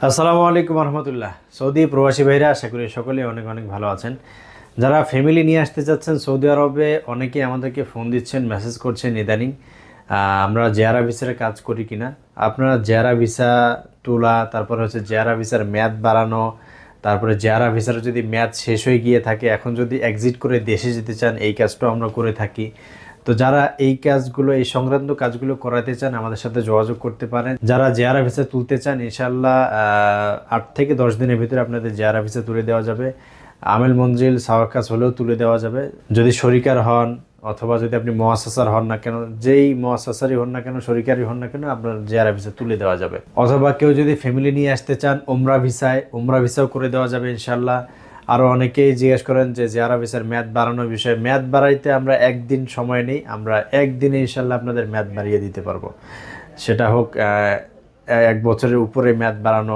আসসালামু আলাইকুম রহমতুল্লাহ। সৌদি প্রবাসী ভাইরা, আশা করি সকলে অনেক অনেক ভালো আছেন। যারা ফ্যামিলি নিয়ে আসতে চাচ্ছেন সৌদি আরবে, অনেকেই আমাদেরকে ফোন দিচ্ছেন, মেসেজ করছেন ইদানিং আমরা জেয়ারা ভিসার কাজ করি কিনা। আপনারা জেয়ারা ভিসা তোলা, তারপরে হচ্ছে জেয়ারা ভিসার মেয়াদ বাড়ানো, তারপরে জেয়ারা ভিসার যদি মেয়াদ শেষ হয়ে গিয়ে থাকে, এখন যদি এক্সিট করে দেশে যেতে চান, এই কাজটাও আমরা করে থাকি। তো যারা এই কাজগুলো, এই সংক্রান্ত কাজগুলো করাতে চান, আমাদের সাথে যোগাযোগ করতে পারেন। যারা জেআরএ ভিসা তুলতে চান, ইনশাল্লাহ 8 থেকে 10 দিনের ভিতরে আপনাদের জেআরএ ভিসা তুলে দেওয়া যাবে। আমেল মঞ্জিল সাওয়াকাস হলেও তুলে দেওয়া যাবে, যদি শরিকার হন অথবা যদি আপনি মুআসাসার হন না কেন, যেই মুআসাসারই হন না কেন, শরিকারই হন না কেন, আপনার জেআরএ ভিসা তুলে দেওয়া যাবে। অথবা কেউ যদি ফ্যামিলি নিয়ে আসতে চান উমরা ভিসায়, উমরা ভিসাও করে দেওয়া যাবে ইনশাল্লাহ। আরও অনেকেই জিজ্ঞেস করেন যে জেআরএ ভিসার মেয়াদ বাড়ানোর বিষয়ে। মেয়াদ বাড়াইতে আমরা একদিন সময় নেই, আমরা একদিনে ইনশাল্লাহ আপনাদের মেয়াদ বাড়িয়ে দিতে পারবো। সেটা হোক 1 বছরের উপরে মেয়াদ বাড়ানো